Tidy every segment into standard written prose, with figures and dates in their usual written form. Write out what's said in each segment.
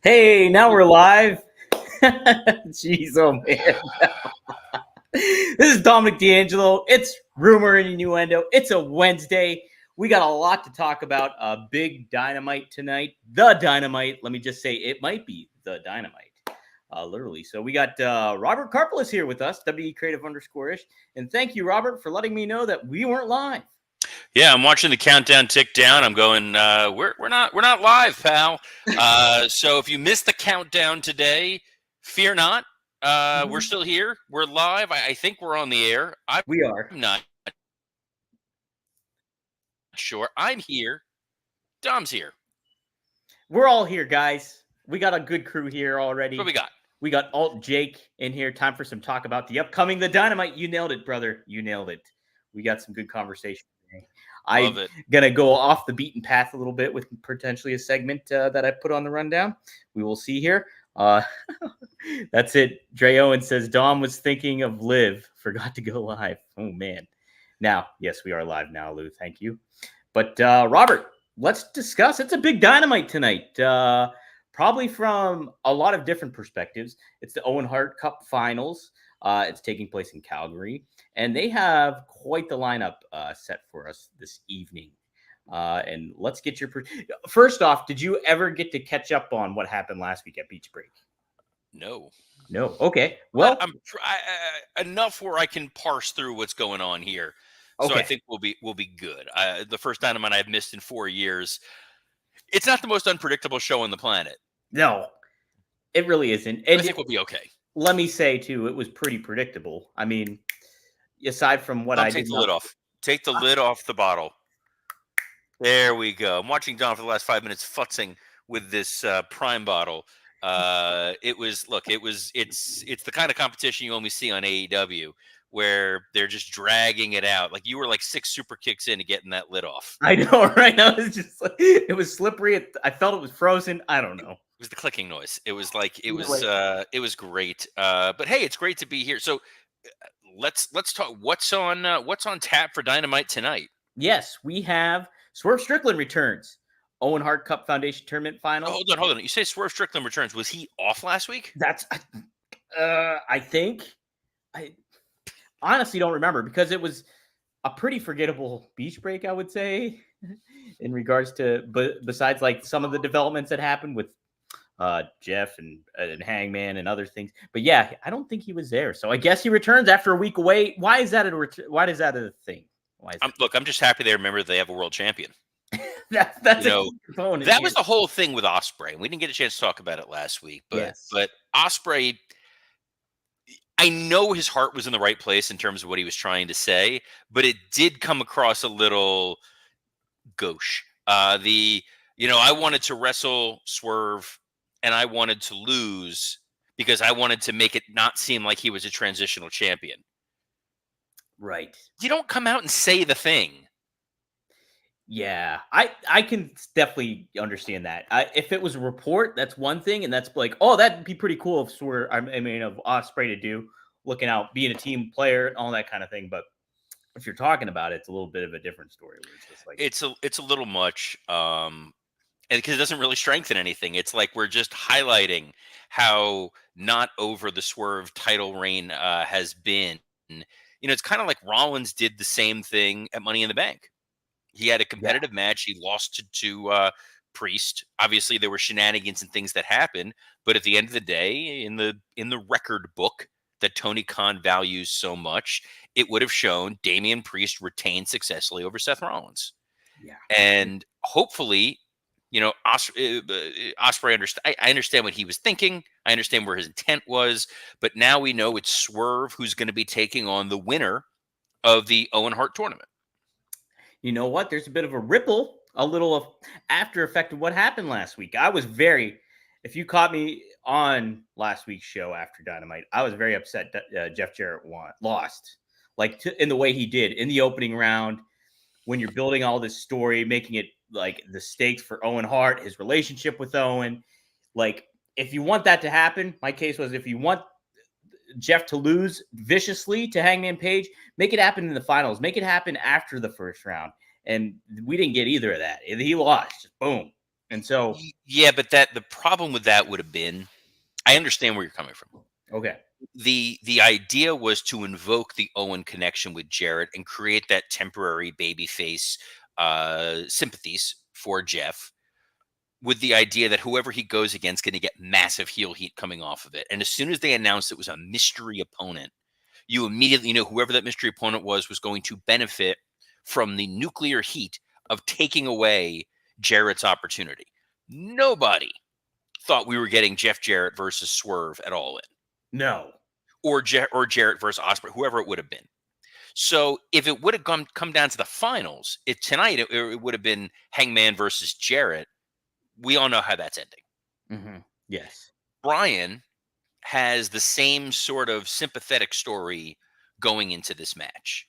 Hey, now we're live. Jeez, oh man. This is Dominic D'Angelo. It's Rumor and Innuendo. It's a Wednesday. We got a lot to talk about. A big Dynamite tonight. The Dynamite. Let me just say it might be the Dynamite. Literally. So we got Robert Karpelis here with us, WE Creative _ish. And thank you, Robert, for letting me know that we weren't live. Yeah, I'm watching the countdown tick down. I'm going. We're not live, pal. So if you missed the countdown today, fear not. We're still here. We're live. I think we're on the air. We are. I'm not sure. I'm here. Dom's here. We're all here, guys. We got a good crew here already. What we got? We got Alt Jake in here. Time for some talk about the upcoming The Dynamite. You nailed it, brother. You nailed it. We got some good conversation today. I'm going to go off the beaten path a little bit with potentially a segment that I put on the rundown. We will see here. That's it. Dre Owen says, Dom was thinking of Liv. Forgot to go live. Oh, man. Now, yes, we are live now, Lou. Thank you. But, Robert, let's discuss. It's a big Dynamite tonight. Probably from a lot of different perspectives. It's the Owen Hart Cup Finals. It's taking place in Calgary, and they have quite the lineup set for us this evening. And let's get your first off. Did you ever get to catch up on what happened last week at Beach Break? No. Okay. Well, I'm enough where I can parse through what's going on here. Okay. So I think we'll be good. The first Dynamite I've missed in 4 years. It's not the most unpredictable show on the planet. No, it really isn't. And I think we'll be okay. Let me say, too, it was pretty predictable. I mean, aside from what Take the lid off. Take the lid off the bottle. There we go. I'm watching Don for the last 5 minutes futzing with this Prime bottle. It's the kind of competition you only see on AEW where they're just dragging it out. Like you were like 6 super kicks into getting that lid off. I know, right? Now it's just like, it was slippery. I felt it was frozen. I don't know. It was the clicking noise. It was great. But hey, it's great to be here. So let's talk. What's on tap for Dynamite tonight? Yes, we have Swerve Strickland returns. Owen Hart Cup Foundation Tournament Final. Oh, hold on. You say Swerve Strickland returns. Was he off last week? That's I think. I honestly don't remember because it was a pretty forgettable Beach Break, I would say, in regards to besides like some of the developments that happened with Jeff and Hangman and other things. But yeah, I don't think he was there. So I guess he returns after a week away. Why is that a thing? I'm just happy they remember they have a world champion. That's that was the whole thing with Ospreay. We didn't get a chance to talk about it last week, but Ospreay, I know his heart was in the right place in terms of what he was trying to say, but it did come across a little gauche. I wanted to wrestle Swerve and I wanted to lose because I wanted to make it not seem like he was a transitional champion. Right. You don't come out and say the thing. Yeah, I can definitely understand that. If it was a report, that's one thing, and that's like, oh, that'd be pretty cool of Ospreay to do, looking out, being a team player, all that kind of thing. But if you're talking about it, it's a little bit of a different story. Where it's just like it's a little much, and because it doesn't really strengthen anything. It's like we're just highlighting how not over the Swerve title reign has been. It's kind of like Rollins did the same thing at Money in the Bank. He had a competitive match. He lost to Priest. Obviously, there were shenanigans and things that happened. But at the end of the day, in the record book that Tony Khan values so much, it would have shown Damian Priest retained successfully over Seth Rollins. Yeah, and hopefully, Ospreay I understand what he was thinking. I understand where his intent was. But now we know it's Swerve who's going to be taking on the winner of the Owen Hart tournament. You know what? There's a bit of a ripple, a little after effect of what happened last week. If you caught me on last week's show after Dynamite, I was very upset that Jeff Jarrett lost. In the way he did in the opening round, when you're building all this story, making it like the stakes for Owen Hart, his relationship with Owen. Like, if you want that to happen, my case was if you want Jeff to lose viciously to Hangman Page, make it happen in the finals. Make it happen after the first round. And we didn't get either of that. He lost. Just boom. And so, yeah, but the problem with that would have been, I understand where you're coming from. okay. The idea was to invoke the Owen connection with Jarrett and create that temporary babyface sympathies for Jeff, with the idea that whoever he goes against going to get massive heel heat coming off of it. And as soon as they announced it was a mystery opponent, you immediately knew whoever that mystery opponent was going to benefit from the nuclear heat of taking away Jarrett's opportunity. Nobody thought we were getting Jeff Jarrett versus Swerve at All In. No. Or Jarrett versus Ospreay, whoever it would have been. So if it would have come down to the finals, tonight it would have been Hangman versus Jarrett. We all know how that's ending. Mm-hmm. Yes. Bryan has the same sort of sympathetic story going into this match.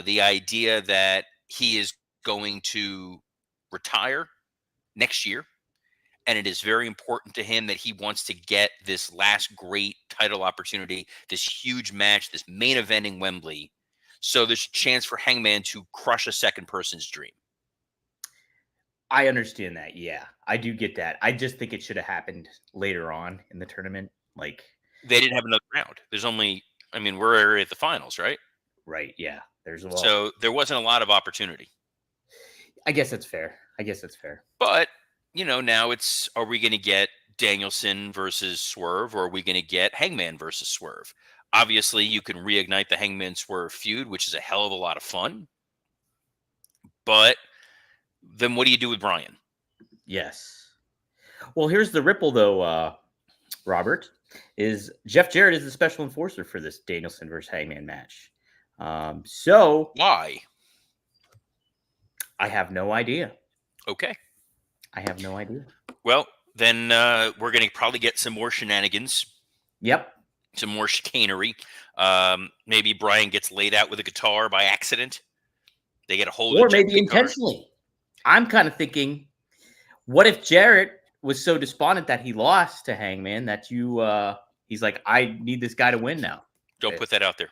The idea that he is going to retire next year, and it is very important to him that he wants to get this last great title opportunity, this huge match, this main event in Wembley. So there's a chance for Hangman to crush a second person's dream. I understand that. Yeah, I do get that. I just think it should have happened later on in the tournament. Like, they didn't have another round. There's only, I mean, we're at the finals, right? Right. Yeah. There's a lot. So there wasn't a lot of opportunity. I guess that's fair. But, now it's, are we going to get Danielson versus Swerve, or are we going to get Hangman versus Swerve? Obviously, you can reignite the Hangman Swerve feud, which is a hell of a lot of fun. But then what do you do with Bryan? Yes. Well, here's the ripple, though, Robert, is Jeff Jarrett is the special enforcer for this Danielson versus Hangman match. So why? I have no idea. Okay. I have no idea. Well, then we're going to probably get some more shenanigans. Yep. Some more chicanery. Maybe Bryan gets laid out with a guitar by accident. They get a hold of or maybe intentionally. I'm kind of thinking, what if Jarrett was so despondent that he lost to Hangman that he's like, I need this guy to win now. Don't put that out there.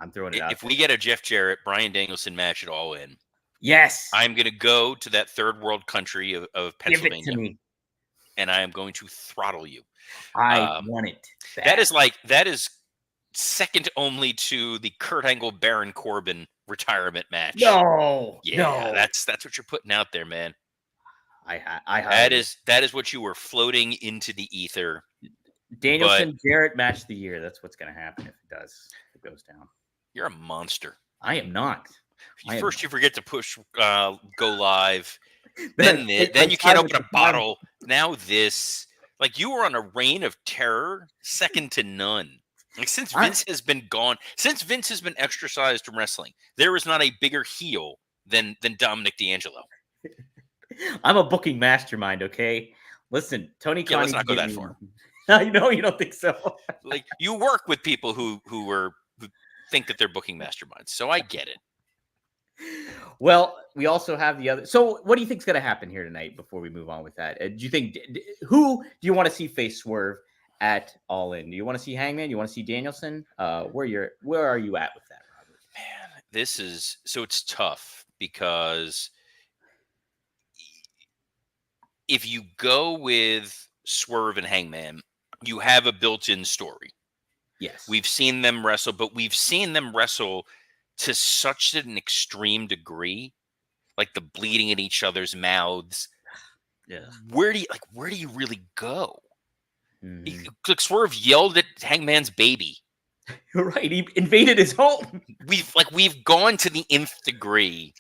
I'm throwing it out. If we get a Jeff Jarrett, Bryan Danielson match at All In, yes, I'm going to go to that third world country of Pennsylvania. Give it to me. And I am going to throttle you. I want it. That is second only to the Kurt Angle Baron Corbin retirement match. No, that's what you're putting out there, man. That is what you were floating into the ether. Danielson Jarrett match of the year. That's what's going to happen if it goes down. You're a monster. I am not. First, you forget to push go live. Then you can't open a bottle. Now this, like, you were on a reign of terror, second to none. Like, since Vince has been gone, since Vince has been exorcised from wrestling, there is not a bigger heel than Dominic D'Angelo. I'm a booking mastermind. Okay, listen, Tony Khan. Let's not go that far. I know you don't think so. Like, you work with people who think that they're booking masterminds, so I get it. Well, we also have the other. So, what do you think is going to happen here tonight? Before we move on with that, do you think who do you want to see face Swerve at All In? Do you want to see Hangman? Do you want to see Danielson? Where are you at with that, Robert? Man, this is so it's tough because if you go with Swerve and Hangman, you have a built-in story. Yes, we've seen them wrestle, but we've seen them wrestle to such an extreme degree, like the bleeding in each other's mouths. Yeah. Where do you really go? Mm-hmm. Swerve yelled at Hangman's baby. You're right. He invaded his home. We've gone to the nth degree.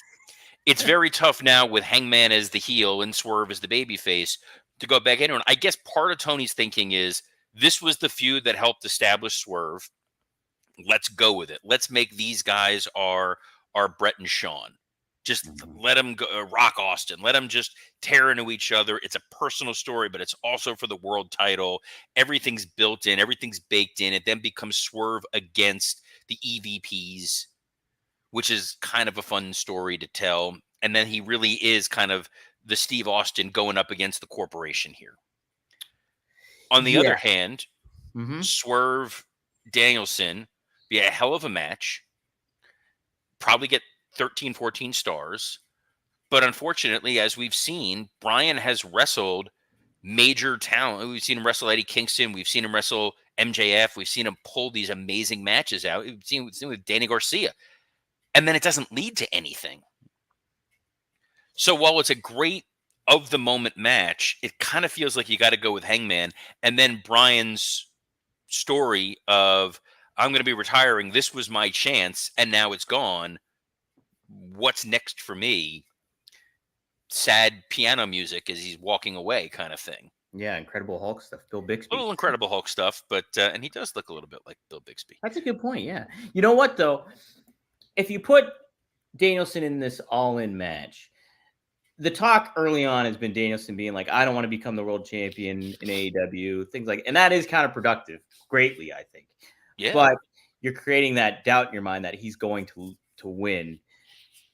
It's very tough now with Hangman as the heel and Swerve as the babyface to go back into it. I guess part of Tony's thinking is this was the feud that helped establish Swerve. Let's go with it. Let's make these guys our Bret and Shawn. Just let them go, Rock Austin. Let them just tear into each other. It's a personal story, but it's also for the world title. Everything's built in. Everything's baked in. It then becomes Swerve against the EVPs, which is kind of a fun story to tell. And then he really is kind of the Steve Austin going up against the corporation here. On the other hand, Swerve Danielson be a hell of a match. Probably get 13, 14 stars. But unfortunately, as we've seen, Bryan has wrestled major talent. We've seen him wrestle Eddie Kingston. We've seen him wrestle MJF. We've seen him pull these amazing matches out. We've seen with Danny Garcia. And then it doesn't lead to anything. So while it's a great of the moment match, it kind of feels like you got to go with Hangman. And then Bryan's story of, I'm going to be retiring. This was my chance. And now it's gone. What's next for me? Sad piano music as he's walking away, kind of thing. Yeah, Incredible Hulk stuff. Bill Bixby. A little Incredible Hulk stuff, but and he does look a little bit like Bill Bixby. That's a good point. Yeah. You know what though? If you put Danielson in this all-in match, the talk early on has been Danielson being like, I don't want to become the world champion in AEW, things like, and that is counterproductive greatly, I think. Yeah. But you're creating that doubt in your mind that he's going to win.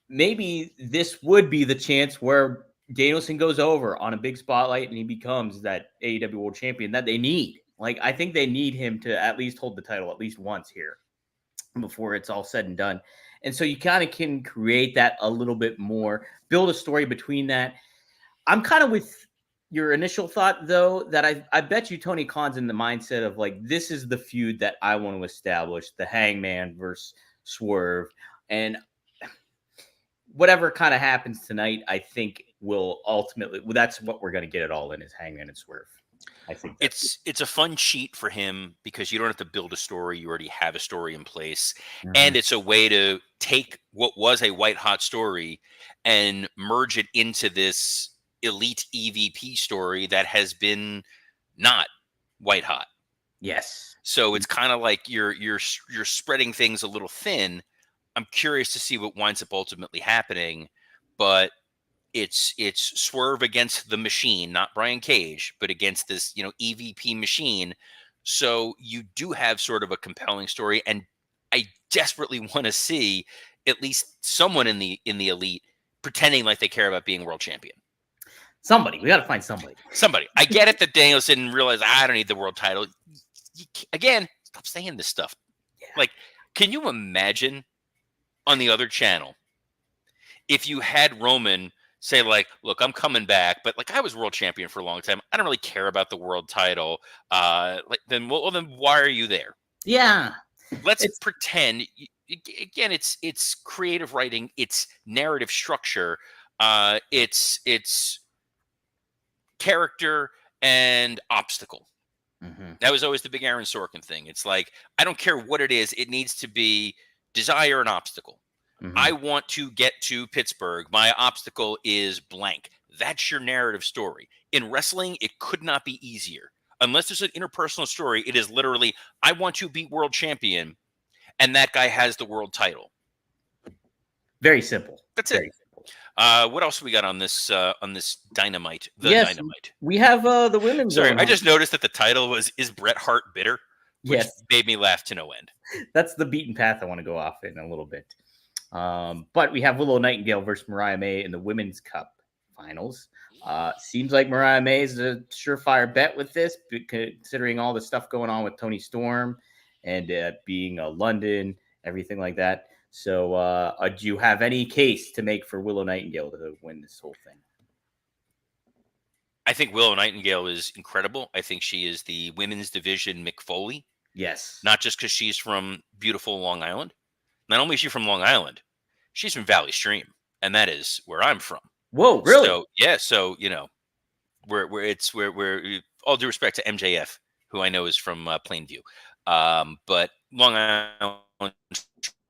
Maybe this would be the chance where Danielson goes over on a big spotlight and he becomes that AEW world champion that they need. Like, I think they need him to at least hold the title at least once here before it's all said and done. And so you kind of can create that a little bit more, build a story between that. I'm kind of with your initial thought, though, that I bet you Tony Khan's in the mindset of like, this is the feud that I want to establish, the Hangman versus Swerve. And whatever kind of happens tonight, I think will ultimately, well, that's what we're going to get it all in, is Hangman and Swerve. I think it's a fun cheat for him because you don't have to build a story. You already have a story in place. Mm-hmm. And it's a way to take what was a white hot story and merge it into this elite EVP story that has been not white hot. Yes. So it's kind of like you're spreading things a little thin. I'm curious to see what winds up ultimately happening, but it's Swerve against the machine, not Brian Cage, but against this, EVP machine. So you do have sort of a compelling story, and I desperately want to see at least someone in the elite pretending like they care about being world champion. Somebody. We got to find somebody. Somebody. I get it that Danielson realized, I don't need the world title. Again, stop saying this stuff. Yeah. Like, can you imagine on the other channel if you had Roman say, like, look, I'm coming back, but like I was world champion for a long time. I don't really care about the world title. Then why are you there? Yeah. Let's pretend. Again, it's creative writing. It's narrative structure. It's character and obstacle. Mm-hmm. That was always the big Aaron Sorkin thing. It's like, I don't care what it is. It needs to be desire and obstacle. Mm-hmm. I want to get to Pittsburgh. My obstacle is blank. That's your narrative story. In wrestling, it could not be easier. Unless there's an interpersonal story, it is literally, I want to be world champion, and that guy has the world title. Very simple. That's Very it. Simple. What else we got on this Dynamite? Dynamite. We have the women's. Sorry, I just noticed that the title was "Is Bret Hart Bitter?" Which made me laugh to no end. That's the beaten path I want to go off in a little bit. But we have Willow Nightingale versus Mariah May in the Women's Cup finals. Seems like Mariah May is a surefire bet with this, considering all the stuff going on with Toni Storm and being London, everything like that. So do you have any case to make for Willow Nightingale to win this whole thing? I think Willow Nightingale is incredible. I think she is the women's division Mick Foley. Yes. Not just because she's from beautiful Long Island. Not only is she from Long Island, she's from Valley Stream, and that is where I'm from. Whoa, really? So yeah, so we're all due respect to MJF, who I know is from Plainview, but Long Island,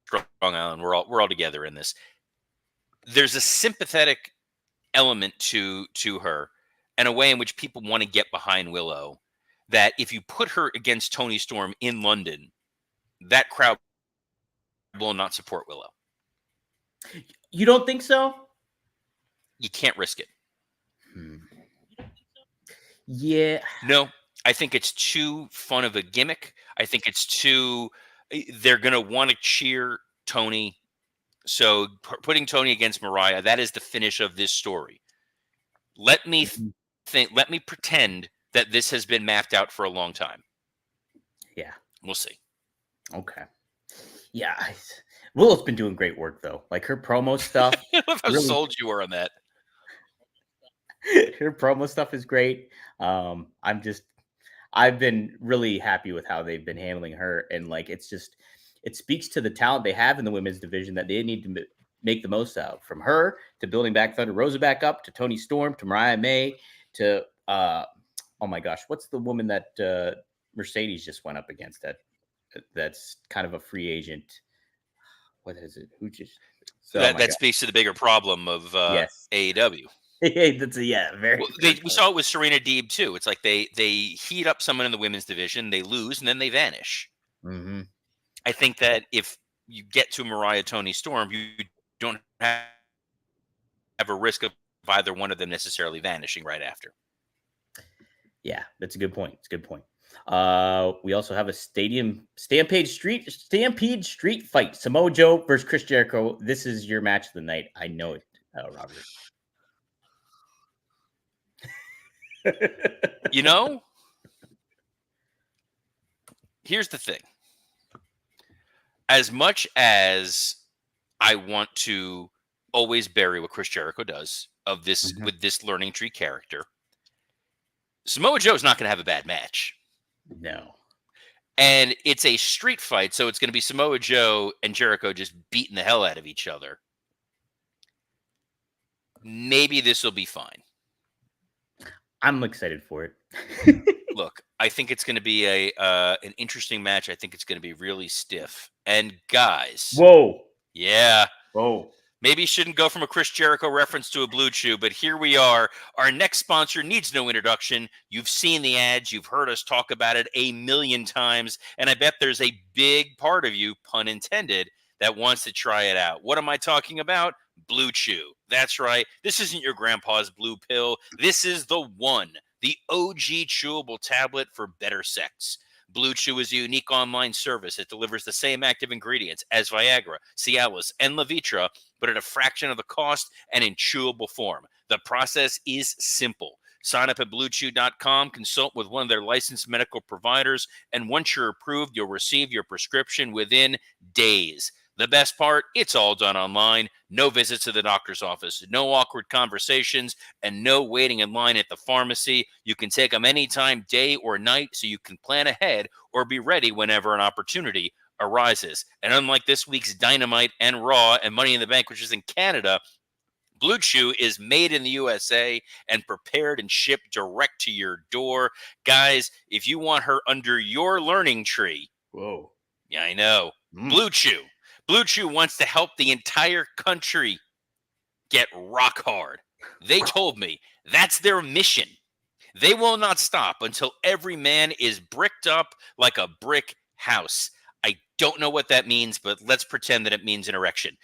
Strong Island, we're all together in this. There's a sympathetic element to her, and a way in which people want to get behind Willow. That if you put her against Toni Storm in London, that crowd will not support Willow. You don't think so? You can't risk it. Yeah. No, I think it's too fun of a gimmick. I think it's too. They're going to want to cheer Toni. So putting Toni against Mariah, that is the finish of this story. Let me pretend that this has been mapped out for a long time. Yeah. We'll see. Okay. Yeah. Willow's been doing great work though. Like her promo stuff. I love how really, sold you were on that. her promo stuff is great. I've been really happy with how they've been handling her, and like it speaks to the talent they have in the women's division that they need to make the most of. From her to building back Thunder Rosa back up to Toni Storm to Mariah May to oh my gosh, what's the woman that Mercedes just went up against that's kind of a free agent? What is it? Who just That speaks to the bigger problem of yes. AEW. That's very. Well, we saw it with Serena Deeb too. It's like they heat up someone in the women's division, they lose, and then they vanish. Mm-hmm. I think that if you get to Mariah, Toni Storm, you don't have a risk of either one of them necessarily vanishing right after. Yeah, that's a good point. It's a good point. We also have a Stampede Street fight. Samoa Joe versus Chris Jericho. This is your match of the night. I know it, Robert. You know, here's the thing. As much as I want to always bury what Chris Jericho does of this with this learning tree character, Samoa Joe's not going to have a bad match. No. And it's a street fight, so it's going to be Samoa Joe and Jericho just beating the hell out of each other. Maybe this will be fine. I'm excited for it. Look, I think it's going to be an interesting match. I think it's going to be really stiff. And guys. Whoa. Yeah. Whoa. Maybe you shouldn't go from a Chris Jericho reference to a Blue Chew, but here we are. Our next sponsor needs no introduction. You've seen the ads. You've heard us talk about it a million times. And I bet there's a big part of you, pun intended, that wants to try it out. What am I talking about? Blue Chew. That's right. This isn't your grandpa's blue pill. This is the one, the OG chewable tablet for better sex. Blue Chew is a unique online service that delivers the same active ingredients as Viagra, Cialis, and Levitra, but at a fraction of the cost and in chewable form. The process is simple. Sign up at BlueChew.com, consult with one of their licensed medical providers, and once you're approved, you'll receive your prescription within days. The best part, it's all done online. No visits to the doctor's office, no awkward conversations, and no waiting in line at the pharmacy. You can take them anytime, day or night, so you can plan ahead or be ready whenever an opportunity arises. And unlike this week's Dynamite and Raw and Money in the Bank, which is in Canada, Blue Chew is made in the USA and prepared and shipped direct to your door. Guys, if you want her under your learning tree. Whoa. Yeah, I know. Blue Chew. Blue Chew wants to help the entire country get rock hard. They told me that's their mission. They will not stop until every man is bricked up like a brick house. I don't know what that means, but let's pretend that it means an erection.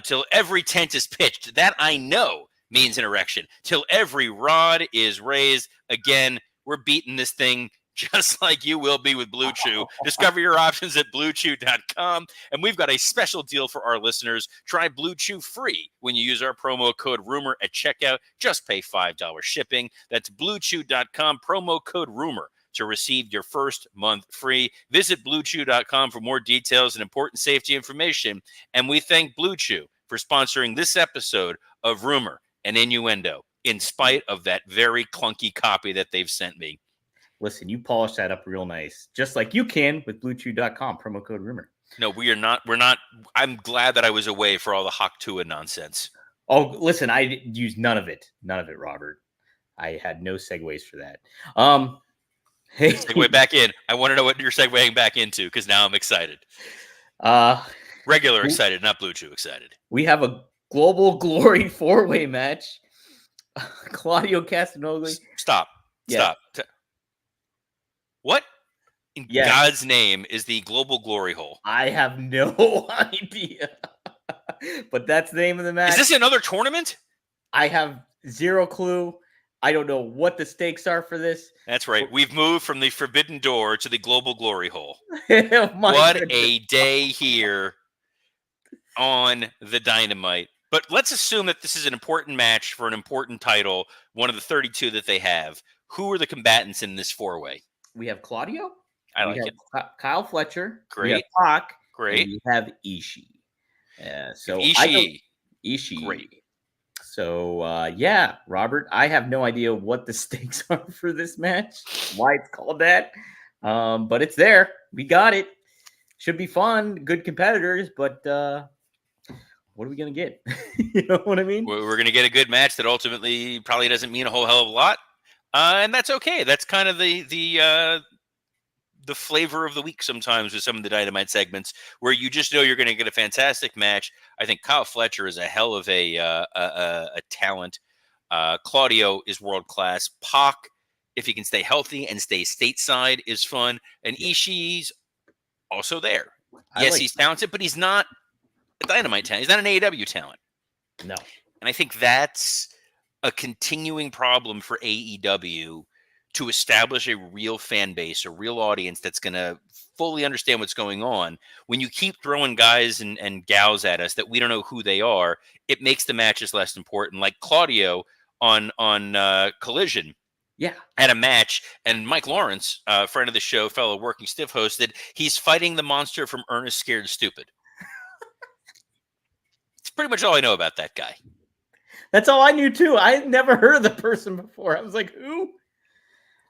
Till every tent is pitched. That I know means an erection. Till every rod is raised. Again, we're beating this thing just like you will be with Blue Chew. Discover your options at BlueChew.com. And we've got a special deal for our listeners. Try Blue Chew free when you use our promo code RUMOR at checkout. Just pay $5 shipping. That's BlueChew.com, promo code RUMOR to receive your first month free. Visit BlueChew.com for more details and important safety information. And we thank Blue Chew for sponsoring this episode of Rumor and Innuendo, in spite of that very clunky copy that they've sent me. Listen, you polish that up real nice, just like you can with BlueChew.com, promo code Rumor. No, we are not. We're not. I'm glad that I was away for all the Haktua nonsense. Oh, listen, I used none of it. None of it, Robert. I had no segues for that. Hey, segue back in. I want to know what you're segueing back into because now I'm excited. Regular excited, not Blue Chew excited. We have a Global Glory 4-way match. Claudio Castagnoli. Stop. What in God's name is the Global Glory Hole? I have no idea. But that's the name of the match. Is this another tournament? I have zero clue. I don't know what the stakes are for this. That's right. We've moved from the Forbidden Door to the Global Glory Hole. What a day here on the Dynamite. But let's assume that this is an important match for an important title, one of the 32 that they have. Who are the combatants in this 4-way? We have Claudio. I like it. Kyle Fletcher. Great. We have Pac. Great. And we have Ishii. So Ishii, Ishii. great. So yeah, Robert, I have no idea what the stakes are for this match, why it's called that, but it's there. We got it. Should be fun. Good competitors, but what are we gonna get? You know what I mean? We're gonna get a good match that ultimately probably doesn't mean a whole hell of a lot, and that's okay. That's kind of the flavor of the week sometimes with some of the Dynamite segments, where you just know you're going to get a fantastic match. I think Kyle Fletcher is a hell of a talent. Claudio is world class. Pac, if he can stay healthy and stay stateside, is fun. And Ishii's also there. Yes, he's talented, but he's not a Dynamite talent. He's not an AEW talent. No. And I think that's a continuing problem for AEW to establish a real fan base, a real audience that's going to fully understand what's going on. When you keep throwing guys and gals at us that we don't know who they are, it makes the matches less important. Like Claudio on Collision. Yeah. Had a match, and Mike Lawrence, friend of the show, fellow Working Stiff, hosted. He's fighting the monster from Ernest Scared Stupid. It's pretty much all I know about that guy. That's all I knew too. I had never heard of the person before. I was like, who?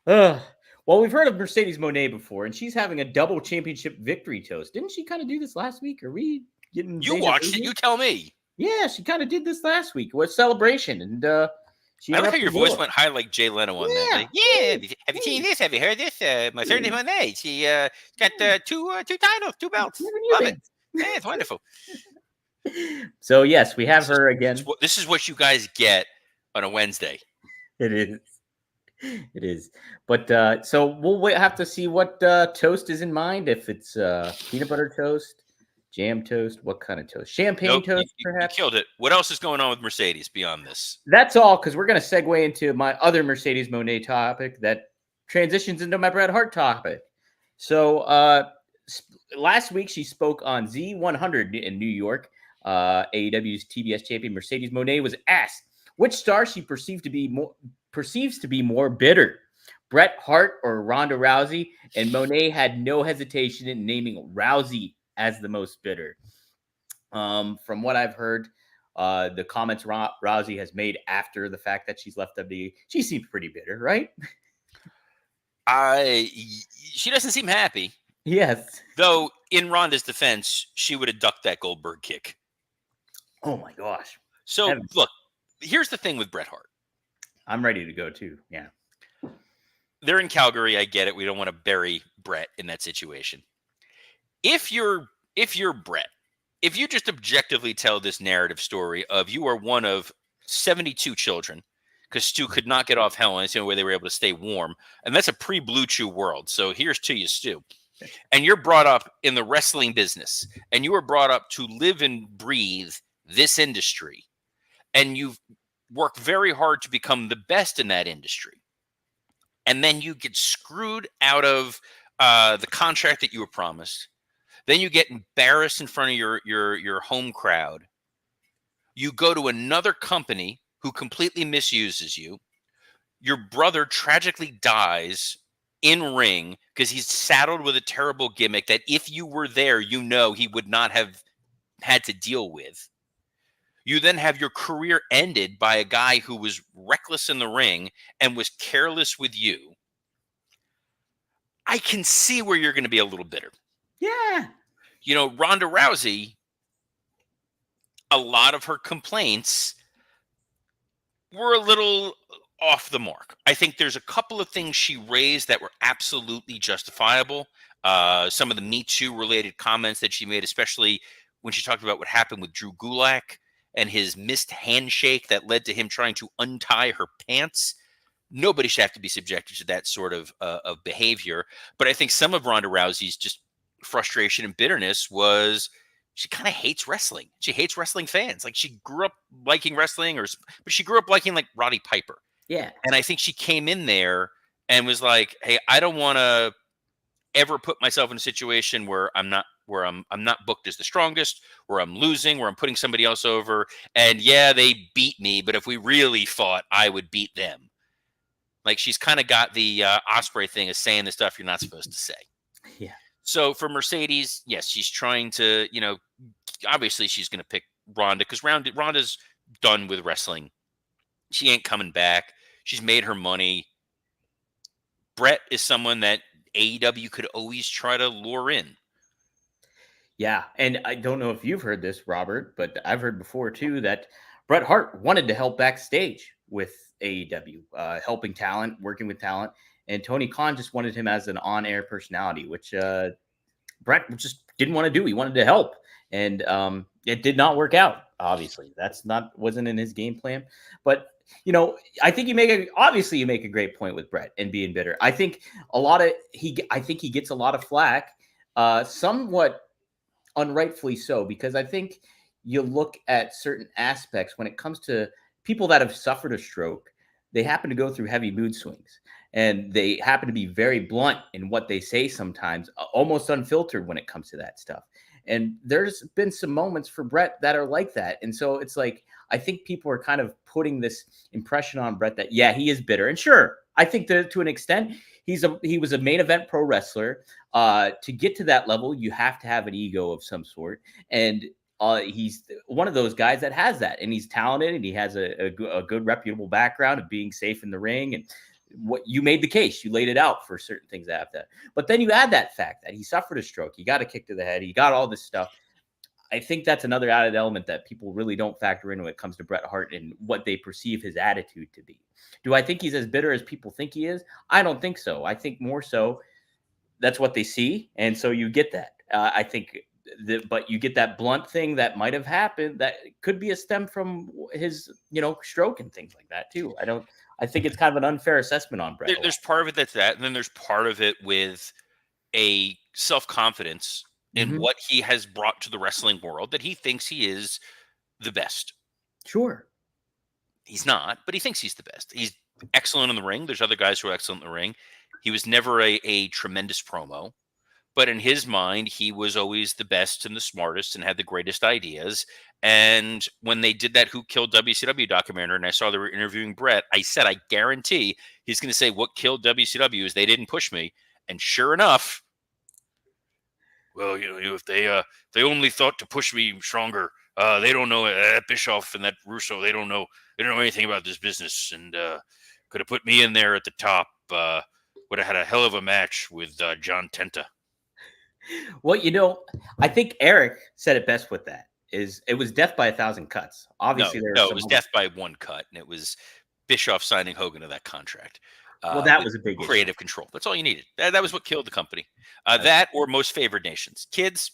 Well, we've heard of Mercedes Moné before, and she's having a double championship victory toast. Didn't she kind of do this last week? Are we getting? You watched it. You tell me. Yeah, she kind of did this last week. What celebration? And I like how your voice went high like Jay Leno on that. Like, yeah, have you seen this? Have you heard this? Mercedes Moné. She got two titles, 2 belts. Love it. Yeah, it's wonderful. So yes, we have her again. This is what you guys get on a Wednesday. It is. It is. But so we'll have to see what toast is in mind. If it's peanut butter toast, jam toast, what kind of toast? Champagne toast, perhaps? You killed it. What else is going on with Mercedes beyond this? That's all, because we're going to segue into my other Mercedes Moné topic that transitions into my Bret Hart topic. So last week she spoke on Z100 in New York. AEW's TBS champion Mercedes Moné was asked which star she perceives to be more bitter, Bret Hart or Ronda Rousey, and Moné had no hesitation in naming Rousey as the most bitter. From what I've heard, the comments Rousey has made after the fact that she's left WWE, she seems pretty bitter, right? She doesn't seem happy. Yes. Though, in Ronda's defense, she would have ducked that Goldberg kick. Oh my gosh. So, look, here's the thing with Bret Hart. I'm ready to go too. Yeah. They're in Calgary. I get it. We don't want to bury Bret in that situation. If you're Bret, if you just objectively tell this narrative story of you are one of 72 children, because Stu could not get off Hell, and it's the only way they were able to stay warm, and that's a pre-Blue Chew world. So here's to you, Stu. And you're brought up in the wrestling business, and you were brought up to live and breathe this industry, and you've worked very hard to become the best in that industry, and then you get screwed out of the contract that you were promised. Then you get embarrassed in front of your home crowd. You go to another company who completely misuses you. Your brother tragically dies in ring because he's saddled with a terrible gimmick that if you were there, you know he would not have had to deal with. You then have your career ended by a guy who was reckless in the ring and was careless with you. I can see where you're going to be a little bitter. Yeah. You know, Ronda Rousey, a lot of her complaints were a little off the mark. I think there's a couple of things she raised that were absolutely justifiable. Some of the Me Too related comments that she made, especially when she talked about what happened with Drew Gulak and his missed handshake that led to him trying to untie her pants. Nobody should have to be subjected to that sort of behavior. But I think some of Ronda Rousey's just frustration and bitterness was she kind of hates wrestling. She hates wrestling fans. Like, she grew up liking wrestling, but she grew up liking like Roddy Piper. Yeah. And I think she came in there and was like, hey, I don't want to ever put myself in a situation where I'm not booked as the strongest, where I'm losing, where I'm putting somebody else over. And yeah, they beat me, but if we really fought, I would beat them. Like, she's kind of got the Osprey thing of saying the stuff you're not supposed to say. Yeah. So for Mercedes, yes, she's trying to, obviously she's going to pick Ronda because Ronda's done with wrestling. She ain't coming back. She's made her money. Bret is someone that AEW could always try to lure in. Yeah, and I don't know if you've heard this, Robert, but I've heard before too that Bret Hart wanted to help backstage with AEW, helping talent, working with talent, and Tony Khan just wanted him as an on-air personality, which Bret just didn't want to do. He wanted to help, and it did not work out. Obviously, wasn't in his game plan. But I think you make a great point with Bret and being bitter. I think I think he gets a lot of flack, somewhat unrightfully so, because I think you look at certain aspects when it comes to people that have suffered a stroke. They happen to go through heavy mood swings, and they happen to be very blunt in what they say sometimes, almost unfiltered when it comes to that stuff. And there's been some moments for Bret that are like that. And so it's like, I think people are kind of putting this impression on Bret that, yeah, he is bitter. And sure, I think that to an extent, he was a main event pro wrestler. To get to that level, you have to have an ego of some sort. And he's one of those guys that has that, and he's talented, and he has a good reputable background of being safe in the ring. And what you made the case, you laid it out for certain things after. But then you add that fact that he suffered a stroke, he got a kick to the head, he got all this stuff. I think that's another added element that people really don't factor in when it comes to Bret Hart and what they perceive his attitude to be. Do I think he's as bitter as people think he is? I don't think so. I think more so that's what they see, and so you get that. I think but you get that blunt thing that might have happened that could be a stem from his, stroke and things like that too. I think it's kind of an unfair assessment on Bret. There's part of it that's that, and then there's part of it with a self-confidence in what he has brought to the wrestling world, that he thinks he is the best. Sure. He's not, but he thinks he's the best. He's excellent in the ring. There's other guys who are excellent in the ring. He was never a tremendous promo, but in his mind, he was always the best and the smartest and had the greatest ideas. And when they did that Who Killed WCW documentary, and I saw they were interviewing Bret, I said, I guarantee he's going to say what killed WCW is they didn't push me. And sure enough, well, if they only thought to push me stronger, they don't know that Bischoff and that Russo. They don't know anything about this business, and could have put me in there at the top. Would have had a hell of a match with John Tenta. Well, I think Eric said it best with that. It was death by 1,000 cuts. Obviously, it was death by one cut, and it was Bischoff signing Hogan to that contract. Well, that was a big creative control. That's all you needed. That was what killed the company. That or most favored nations. Kids,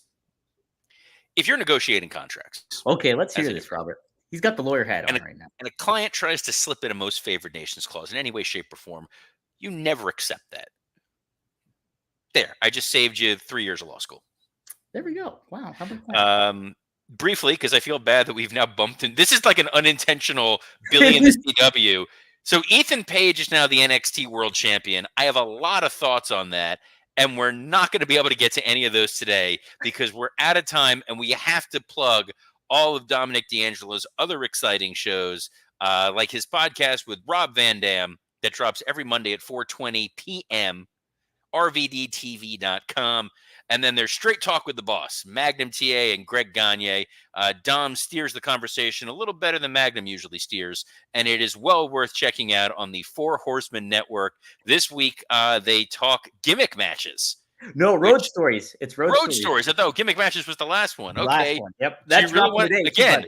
if you're negotiating contracts. Okay, let's hear this, Robert. He's got the lawyer hat on right now. And a client tries to slip in a most favored nations clause in any way, shape, or form, you never accept that. There, I just saved you 3 years of law school. There we go. Wow, how about that? Briefly, because I feel bad that we've now bumped in. This is like an unintentional Billy in the CW. So Ethan Page is now the NXT World Champion. I have a lot of thoughts on that, and we're not going to be able to get to any of those today because we're out of time, and we have to plug all of Dominic D'Angelo's other exciting shows, like his podcast with Rob Van Dam that drops every Monday at 4:20 p.m., rvdtv.com. And then there's Straight Talk with the Boss, Magnum TA and Greg Gagne. Dom steers the conversation a little better than Magnum usually steers, and it is well worth checking out on the Four Horsemen Network. This week, they talk gimmick matches. No, Road Stories. It's Road Stories. I thought Gimmick Matches was the last one. Okay. Last one. Yep. That's really want again.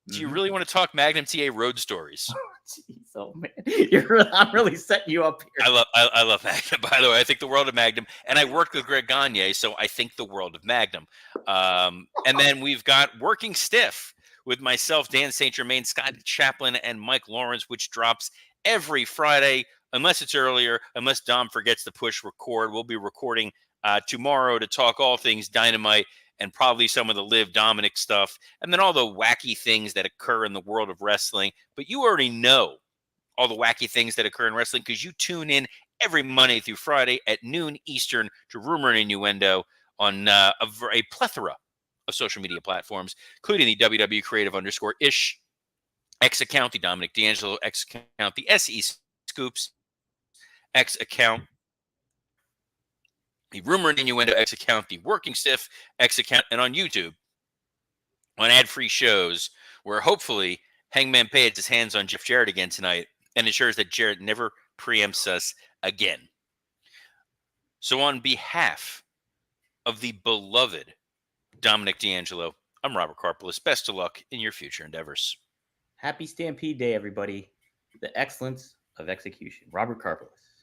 Do you really want to talk Magnum TA Road Stories? Jeez, oh man, I'm really setting you up here. I love Magnum. By the way, I think the world of Magnum, and I worked with Greg Gagne, so I think the world of Magnum. And then we've got Working Stiff with myself, Dan St. Germain, Scott Chaplin, and Mike Lawrence, which drops every Friday, unless it's earlier, unless Dom forgets to push record. We'll be recording tomorrow to talk all things Dynamite and probably some of the Liv Dominic stuff, and then all the wacky things that occur in the world of wrestling. But you already know all the wacky things that occur in wrestling because you tune in every Monday through Friday at noon Eastern to Rumor and Innuendo on a plethora of social media platforms, including the WW Creative_ish X account, the Dominic D'Angelo X account, the SE Scoops X account, the Rumor and Innuendo X account, the Working Stiff X account, and on YouTube, on ad-free shows where hopefully Hangman Page his hands on Jeff Jarrett again tonight and ensures that Jarrett never preempts us again. So on behalf of the beloved Dominic D'Angelo, I'm Robert Karpelis. Best of luck in your future endeavors. Happy Stampede Day, everybody. The excellence of execution. Robert Karpelis.